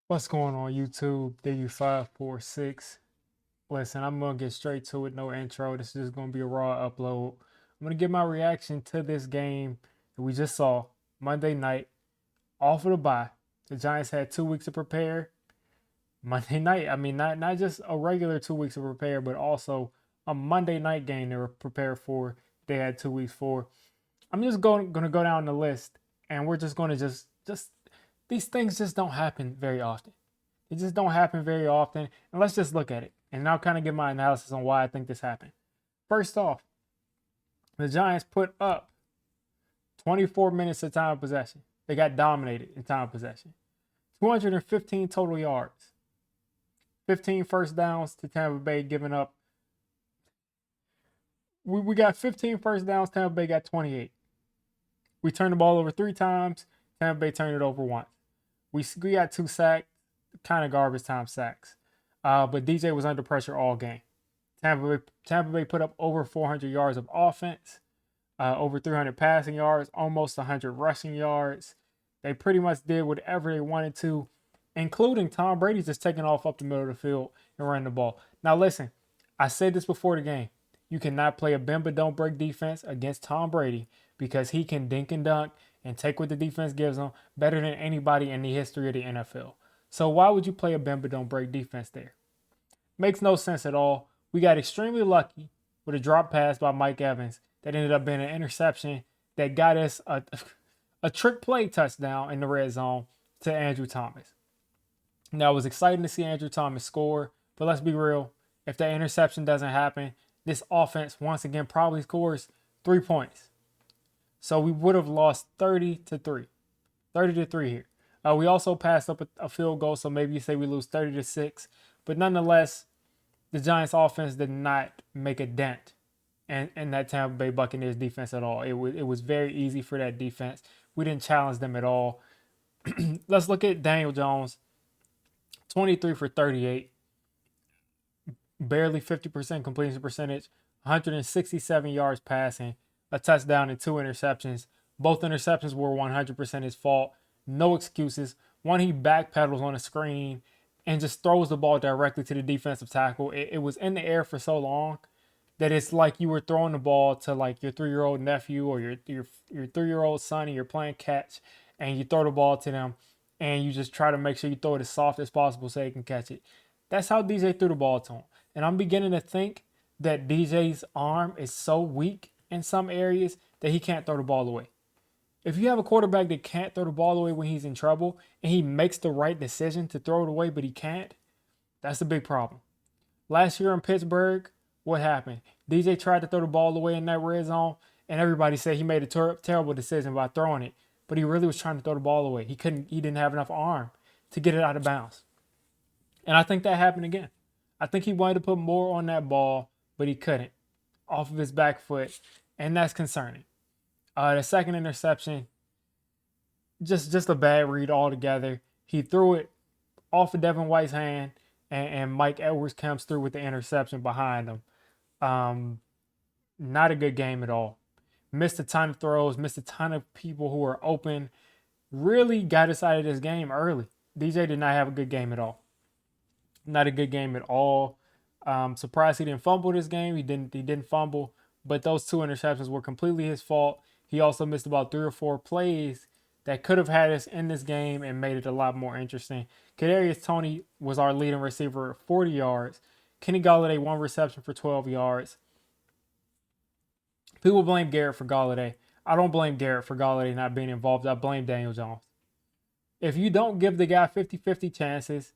What's going on YouTube? DU546. Listen, I'm gonna get straight to it, no intro. This is just gonna be a raw upload. I'm gonna give my reaction to this game that we just saw Monday night off of the bye. The Giants had 2 weeks to prepare. Monday night, I mean not just a regular 2 weeks to prepare, but also a Monday night game they were prepared for. They had 2 weeks for. I'm just gonna go down the list, and we're just gonna just these things just don't happen very often. It just don't happen very often. And let's just look at it. And I'll kind of give my analysis on why I think this happened. First off, the Giants put up 24 minutes of time of possession. They got dominated in time of possession. 215 total yards. 15 first downs to Tampa Bay, giving up. We got 15 first downs. Tampa Bay got 28. We turned the ball over 3 times. Tampa Bay turned it over once. We got 2 sacks, kind of garbage time sacks. But DJ was under pressure all game. Tampa Bay put up over 400 yards of offense, over 300 passing yards, almost 100 rushing yards. They pretty much did whatever they wanted to, including Tom Brady just taking off up the middle of the field and running the ball. Now listen, I said this before the game. You cannot play a bend but don't break defense against Tom Brady because he can dink and dunk and take what the defense gives him better than anybody in the history of the NFL. So why would you play a bend but don't break defense there? Makes no sense at all. We got extremely lucky with a drop pass by Mike Evans that ended up being an interception that got us a trick play touchdown in the red zone to Andrew Thomas. Now, it was exciting to see Andrew Thomas score, but let's be real. If that interception doesn't happen, this offense once again probably scores 3 points. So we would have lost 30-3. 30-3 here. We also passed up a field goal, so maybe you say we lose 30-6. But nonetheless, the Giants offense did not make a dent in that Tampa Bay Buccaneers defense at all. It was very easy for that defense. We didn't challenge them at all. Let's look at Daniel Jones. 23 for 38. Barely 50% completion percentage. 167 yards passing. A touchdown and 2 interceptions. Both interceptions were 100% his fault. No excuses. One, he backpedals on a screen and just throws the ball directly to the defensive tackle. It was in the air for so long that it's like you were throwing the ball to like your 3-year-old nephew or your 3-year-old son, and you're playing catch, and you throw the ball to them, and you just try to make sure you throw it as soft as possible so they can catch it. That's how DJ threw the ball to him. And I'm beginning to think that DJ's arm is so weak in some areas that he can't throw the ball away. If you have a quarterback that can't throw the ball away when he's in trouble and he makes the right decision to throw it away, but he can't, that's a big problem. Last year in Pittsburgh, what happened? DJ tried to throw the ball away in that red zone, and everybody said he made a terrible decision by throwing it, but he really was trying to throw the ball away. He didn't have enough arm to get it out of bounds. And I think that happened again. I think he wanted to put more on that ball, but he couldn't off of his back foot, and that's concerning. The second interception, just a bad read altogether. He threw it off of Devin White's hand, and Mike Edwards comes through with the interception behind him. Not a good game at all. Missed a ton of throws, missed a ton of people who were open. Really got us out of this game early. DJ did not have a good game at all. Not a good game at all. Surprised he didn't fumble this game. He didn't fumble, but those 2 interceptions were completely his fault. He also missed about 3 or 4 plays that could have had us in this game and made it a lot more interesting. Kadarius Toney was our leading receiver at 40 yards. Kenny Golladay 1 reception for 12 yards. People blame Garrett for Golladay. I don't blame Garrett for Golladay not being involved. I blame Daniel Jones. If you don't give the guy 50-50 chances,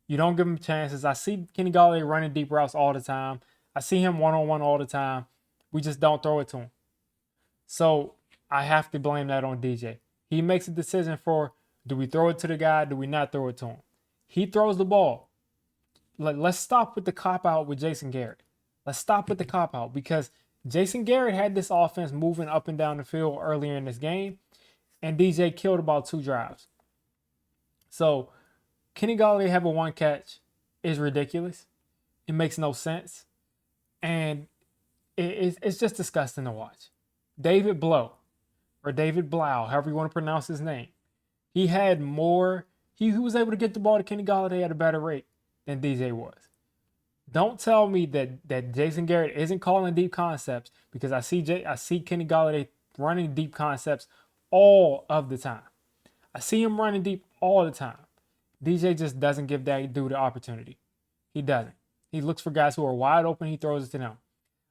you don't give him chances. I see Kenny Golladay running deep routes all the time. I see him one-on-one all the time. We just don't throw it to him. So I have to blame that on DJ. He makes a decision for, do we throw it to the guy? Do we not throw it to him? He throws the ball. Let's stop with the cop-out with Jason Garrett. Let's stop with the cop-out because Jason Garrett had this offense moving up and down the field earlier in this game, and DJ killed about 2 drives. So Kenny Golladay having 1 catch is ridiculous. It makes no sense. And it's just disgusting to watch. David Blough, or David Blau, however you want to pronounce his name, he had more He was able to get the ball to Kenny Galladay at a better rate than DJ was. Don't tell me that Jason Garrett isn't calling deep concepts, because I see Kenny Galladay running deep concepts all of the time. I see him running deep all the time. DJ just doesn't give that dude the opportunity. He doesn't. He looks for guys who are wide open. He throws it to them.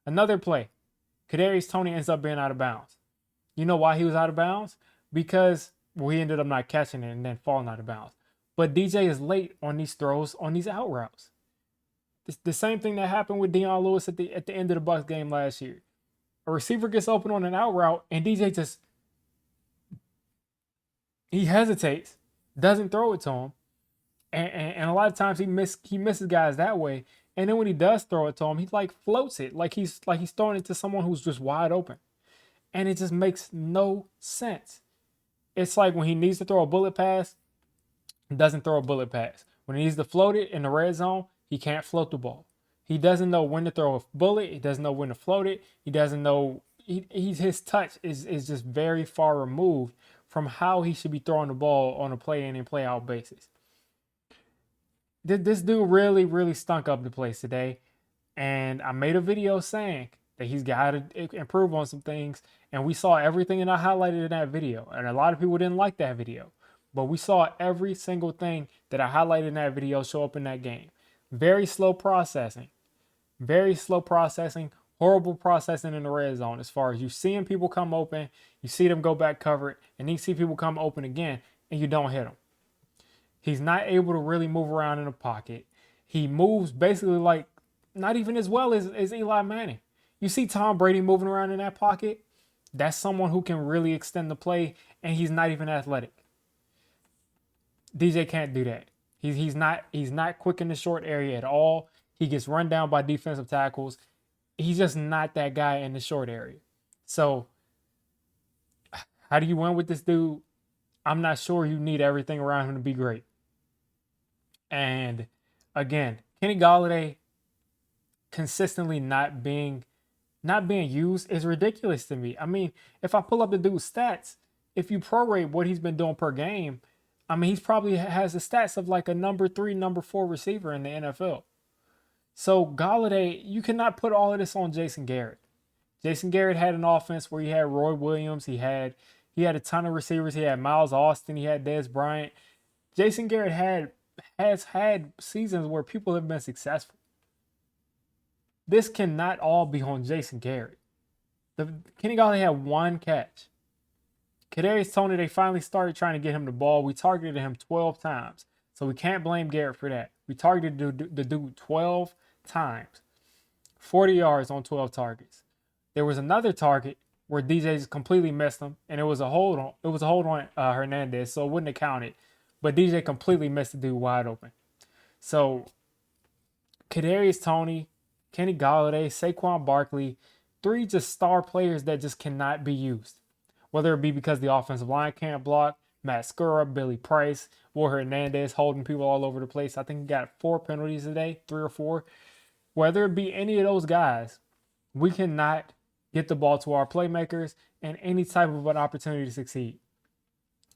Another play, Kadarius Toney ends up being out of bounds. You know why he was out of bounds? Because he ended up not catching it and then falling out of bounds. But DJ is late on these throws, on these out routes. It's the same thing that happened with Deion Lewis at the end of the Bucs game last year. A receiver gets open on an out route and DJ he hesitates, doesn't throw it to him. And a lot of times he misses guys that way. And then when he does throw it to him, he like floats it like he's throwing it to someone who's just wide open. And it just makes no sense. It's like when he needs to throw a bullet pass, he doesn't throw a bullet pass. When he needs to float it in the red zone, he can't float the ball. He doesn't know when to throw a bullet. He doesn't know when to float it. He doesn't know. His touch is just very far removed from how he should be throwing the ball on a play in and play out basis. This dude really, really stunk up the place today. And I made a video saying that he's got to improve on some things. And we saw everything that I highlighted in that video. And a lot of people didn't like that video. But we saw every single thing that I highlighted in that video show up in that game. Very slow processing. Very slow processing. Horrible processing in the red zone, as far as you seeing people come open, you see them go back covered, and then you see people come open again, and you don't hit them. He's not able to really move around in the pocket. He moves basically like not even as well as Eli Manning. You see Tom Brady moving around in that pocket? That's someone who can really extend the play, and he's not even athletic. DJ can't do that. He's not quick in the short area at all. He gets run down by defensive tackles. He's just not that guy in the short area. So how do you win with this dude? I'm not sure. You need everything around him to be great. And again, Kenny Galladay consistently not being used is ridiculous to me. I mean, if I pull up the dude's stats, if you prorate what he's been doing per game, I mean, he's probably has the stats of like a number 3, number 4 receiver in the NFL. So Galladay, you cannot put all of this on Jason Garrett. Jason Garrett had an offense where he had Roy Williams, he had a ton of receivers, he had Miles Austin, he had Dez Bryant. Jason Garrett has had seasons where people have been successful. This cannot all be on Jason Garrett. Kenny Galladay had 1 catch. Kadarius Toney, they finally started trying to get him the ball. We targeted him 12 times. So we can't blame Garrett for that. We targeted the dude 12 times. 40 yards on 12 targets. There was another target where DJ just completely missed him, and it was a hold on Hernandez, so it wouldn't have counted. But DJ completely missed the dude wide open. So Kadarius Toney, Kenny Galladay, Saquon Barkley, 3 just star players that just cannot be used. Whether it be because the offensive line can't block, Matt Skura, Billy Price, Will Hernandez holding people all over the place. I think he got 4 penalties today, 3 or 4. Whether it be any of those guys, we cannot get the ball to our playmakers and any type of an opportunity to succeed.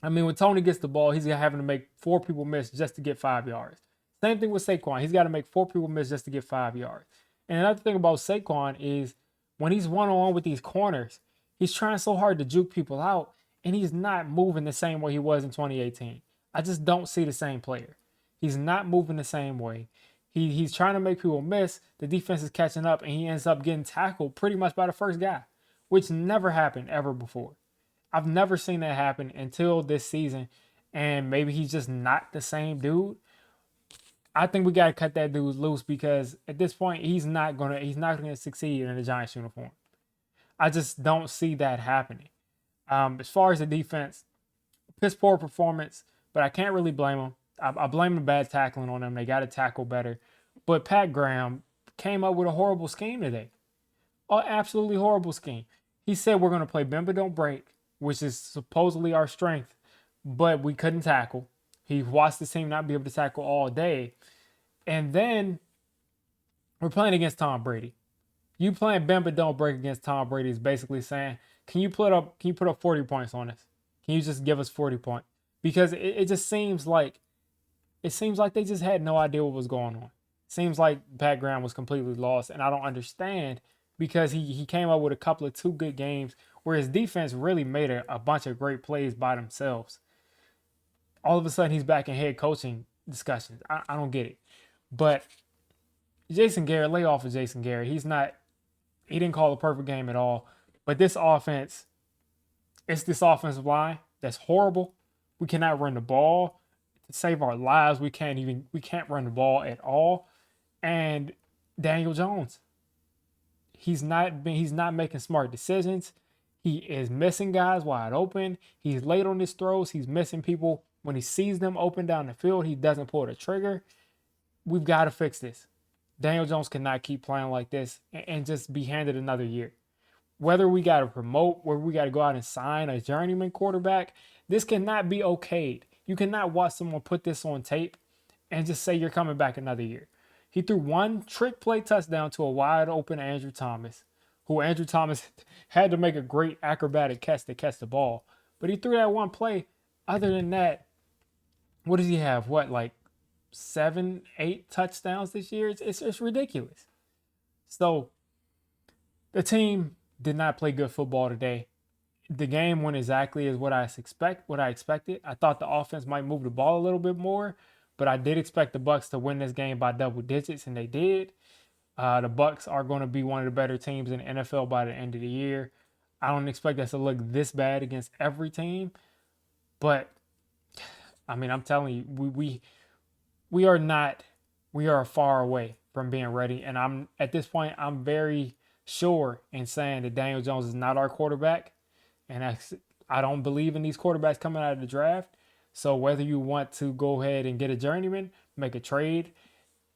I mean, when Toney gets the ball, he's having to make 4 people miss just to get 5 yards. Same thing with Saquon. He's got to make 4 people miss just to get 5 yards. And another thing about Saquon is when he's one-on-one with these corners, he's trying so hard to juke people out, and he's not moving the same way he was in 2018. I just don't see the same player. He's not moving the same way. He's trying to make people miss. The defense is catching up, and he ends up getting tackled pretty much by the first guy, which never happened ever before. I've never seen that happen until this season, and maybe he's just not the same dude. I think we got to cut that dude loose, because at this point, he's not gonna succeed in a Giants uniform. I just don't see that happening. As far as the defense, piss poor performance, but I can't really blame them. I blame the bad tackling on them. They got to tackle better. But Pat Graham came up with a horrible scheme today. An absolutely horrible scheme. He said we're going to play bend but don't break, which is supposedly our strength, but we couldn't tackle. He watched the team not be able to tackle all day. And then we're playing against Tom Brady. You playing bend but don't break against Tom Brady is basically saying, can you put up 40 points on us? Can you just give us 40 points? Because it just seems like it seems like they just had no idea what was going on. Seems like background was completely lost, and I don't understand because he came up with a couple of two good games where his defense really made a bunch of great plays by themselves. All of a sudden, he's back in head coaching discussions. I don't get it. But Jason Garrett, lay off of Jason Garrett. He didn't call a perfect game at all. But this offense, it's this offensive line that's horrible. We cannot run the ball to save our lives. We can't run the ball at all. And Daniel Jones, he's not making smart decisions. He is missing guys wide open. He's late on his throws. He's missing people when he sees them open down the field. He doesn't pull the trigger. We've got to fix this. Daniel Jones cannot keep playing like this and just be handed another year. Whether we got to promote, whether we got to go out and sign a journeyman quarterback, this cannot be okayed. You cannot watch someone put this on tape and just say you're coming back another year. He threw one trick play touchdown to a wide open Andrew Thomas, who Andrew Thomas had to make a great acrobatic catch to catch the ball. But he threw that one play. Other than that, what does he have? What, like 7, 8 touchdowns this year? It's ridiculous. So the team did not play good football today. The game went exactly as what I expected. I thought the offense might move the ball a little bit more, but I did expect the Bucs to win this game by double digits, and they did. The Bucs are going to be one of the better teams in the NFL by the end of the year. I don't expect us to look this bad against every team, but I mean, I'm telling you, we are far away from being ready, and I'm at this point I'm very sure in saying that Daniel Jones is not our quarterback, and I don't believe in these quarterbacks coming out of the draft. So whether you want to go ahead and get a journeyman, make a trade,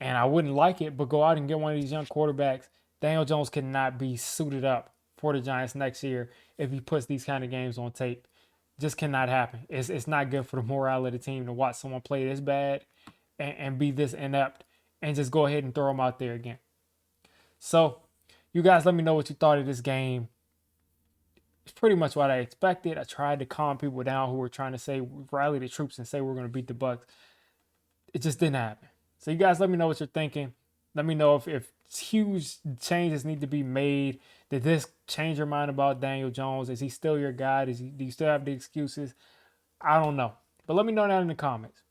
and I wouldn't like it, but go out and get one of these young quarterbacks, Daniel Jones cannot be suited up for the Giants next year if he puts these kind of games on tape. Just cannot happen. It's not good for the morale of the team to watch someone play this bad and be this inept and just go ahead and throw them out there again. So you guys let me know what you thought of this game. It's pretty much what I expected. I tried to calm people down who were trying to say rally the troops and say we're going to beat the Bucs. It just didn't happen. So you guys let me know what you're thinking. Let me know if huge changes need to be made. Did this change your mind about Daniel Jones? Is he still your guy? Do you still have the excuses? I don't know. But let me know down in the comments.